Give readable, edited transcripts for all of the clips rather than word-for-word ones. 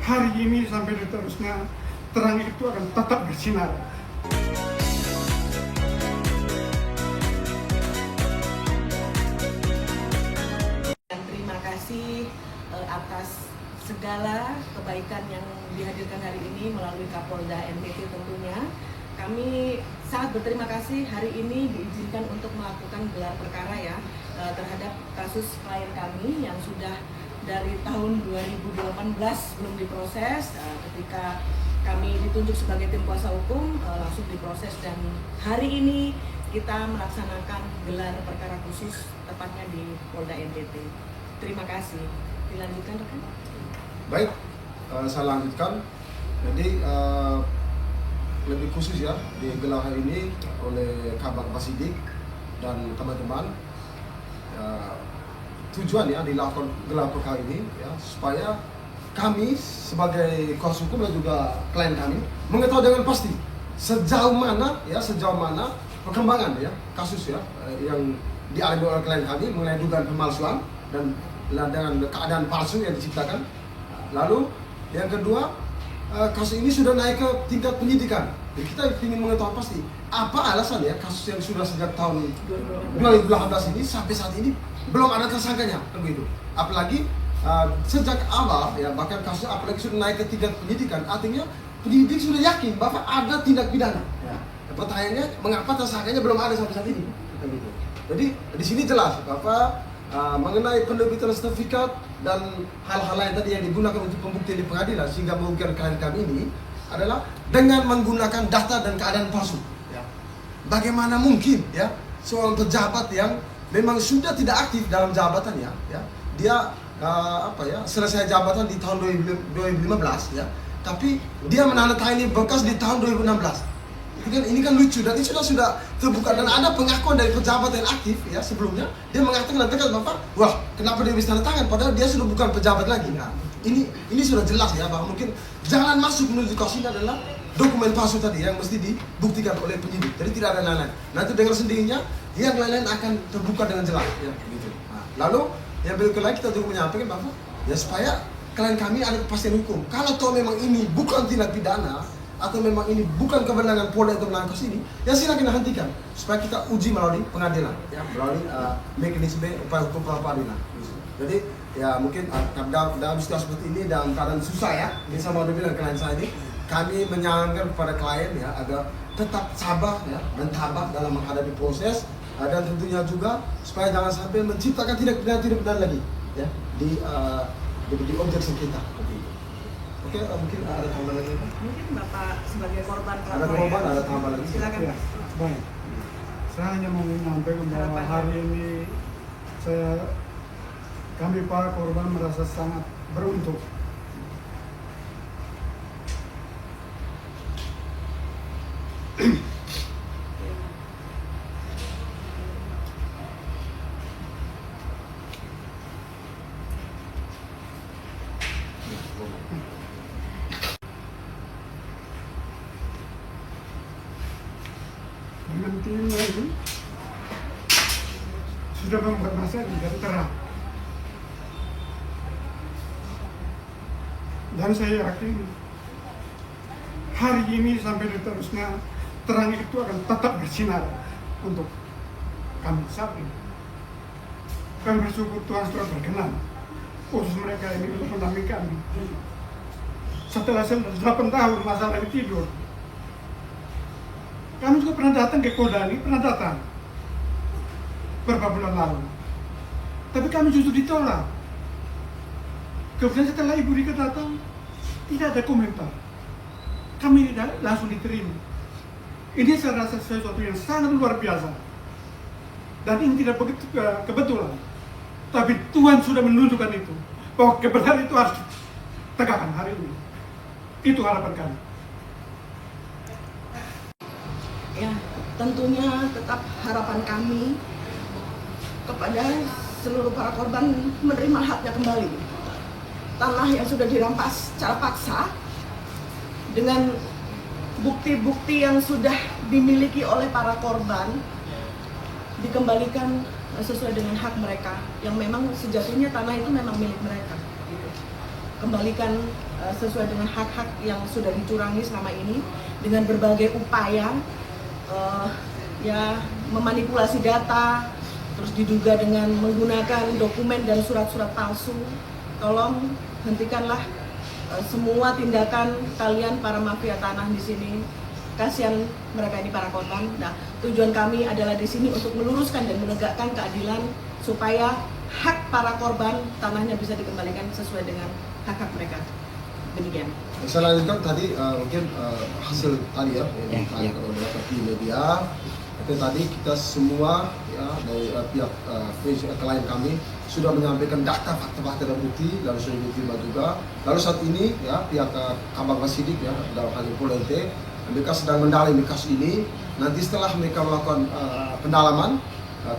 hari ini sampai seterusnya terang itu akan tetap bersinar. Dan terima kasih atas segala kebaikan yang dihadirkan hari ini melalui Kapolda NTT tentunya. Kami sangat berterima kasih hari ini diizinkan untuk melakukan gelar perkara ya terhadap kasus klien kami yang sudah dari tahun 2018 belum diproses. Ketika kami ditunjuk sebagai tim kuasa hukum langsung diproses, dan hari ini kita melaksanakan gelar perkara khusus tepatnya di Polda NTT. Terima kasih. Dilanjutkan rekan. Baik, saya lanjutkan. Jadi lebih khusus ya di gelar hari ini oleh Kabar Pasidik dan teman-teman, tujuan ya dilakukan gelar perkara ini ya supaya kami sebagai kuasa hukum dan juga klien kami mengetahui dengan pasti sejauh mana perkembangan ya kasus ya yang dialami oleh klien kami mengenai dugaan pemalsuan dan dengan keadaan palsu yang diciptakan. Lalu yang kedua, kasus ini sudah naik ke tingkat penyidikan. Jadi kita ingin mengetahui pasti apa alasan ya kasus yang sudah sejak tahun 2018 ini sampai saat ini belum ada tersangkanya, begitu. Apalagi sejak awal ya, bahkan kasus apalagi sudah naik ke tingkat penyidikan, artinya penyidik sudah yakin bahwa ada tindak pidana. Ya. Pertanyaannya, mengapa tersangkanya belum ada sampai saat ini? Begitu. Jadi di sini jelas bahwa mengenai penerbitan sertifikat dan hal-hal lain tadi yang digunakan untuk pembuktian di pengadilan sehingga merugikan klien kami ini adalah dengan menggunakan data dan keadaan palsu. Ya. Bagaimana mungkin ya seorang pejabat yang memang sudah tidak aktif dalam jabatannya, ya dia selesai jabatan di tahun 2015 ya, tapi dia menandatangani berkas di tahun 2016. Ini kan lucu, dan itu sudah terbuka dan ada pengakuan dari pejabat yang aktif ya sebelumnya. Dia mengatakan bahwa wah, kenapa dia bisa tanda tangan padahal dia sudah bukan pejabat lagi. Nah, ini sudah jelas ya bahwa mungkin jalan masuk menuju kasus ini adalah dokumen palsu tadi yang mesti dibuktikan oleh penyidik. Jadi tidak ada lain-lain. Nanti dengan sendirinya yang lain-lain akan terbuka dengan jelas ya begitu. Nah, lalu yang berikut lagi kita juga menyampaikan bahwa ya supaya klien kami ada kepastian hukum. Kalau toh memang ini bukan tindak pidana atau memang ini bukan kewenangan Polda untuk menangkap ini, ya silakan hentikan supaya kita uji melalui pengadilan, ya melalui mekanisme upaya hukum pra peradilan. Jadi ya mungkin dalam situasi seperti ini dalam keadaan susah ya, ini sama dengan klien saya ini, kami menyarankan kepada klien ya agar tetap sabar ya dan tabah dalam menghadapi proses, dan tentunya juga supaya jangan sampai menciptakan tindak pidana lagi ya di objek sengketa. Oke, mungkin ada tambahan lagi? Mungkin Bapak sebagai korban Ada korban, ada tambahan lagi? Silakan. Ya, baik. Saya hanya mau menyampaikan bahwa hari ini kami para korban merasa sangat beruntung. Dengan timnya ini sudah membuat masalah jadi terang, dan saya yakin hari ini sampai seterusnya terang itu akan tetap bersinar untuk kami saat ini. Kami bersyukur Tuhan sudah berkenan khusus mereka ini untuk mendampingi kami. Setelah 8 tahun masalah ini tidur, kami juga pernah datang ke Polda ini, pernah datang beberapa bulan lalu, tapi kami justru ditolak. Kemudian setelah Ibu Rika datang, tidak ada komentar, kami tidak langsung diterima. Ini saya rasa sesuatu yang sangat luar biasa, dan ini tidak begitu kebetulan, tapi Tuhan sudah menunjukkan itu, bahwa kebenaran itu harus tegakkan hari ini. Itu harapan kami. Ya, tentunya tetap harapan kami kepada seluruh para korban menerima haknya kembali. Tanah yang sudah dirampas secara paksa dengan bukti-bukti yang sudah dimiliki oleh para korban dikembalikan sesuai dengan hak mereka yang memang sejatinya tanah itu memang milik mereka. kembalikan sesuai dengan hak-hak yang sudah dicurangi selama ini dengan berbagai upaya ya memanipulasi data, terus diduga dengan menggunakan dokumen dan surat-surat palsu. Tolong hentikanlah semua tindakan kalian para mafia tanah di sini. Kasihan mereka ini para korban. Nah, tujuan kami adalah di sini untuk meluruskan dan menegakkan keadilan supaya hak para korban tanahnya bisa dikembalikan sesuai dengan hak-hak mereka. Demikian. Saya lanjutkan tadi mungkin hasil tadi ya, yang ditanya oleh di media. Itu tadi kita semua ya dari pihak klien kami sudah menyampaikan data, fakta-fakta dan bukti, lalu sudah diterima juga. Lalu saat ini ya pihak Kabang Sidik ya dalam hal ini Polda NT, mereka sedang mendalami kasus ini. Nanti setelah mereka melakukan pendalaman,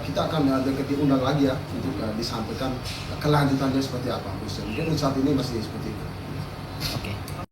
kita akan diundang lagi ya untuk disampaikan kelanjutannya seperti apa. Mungkin saat ini masih seperti itu.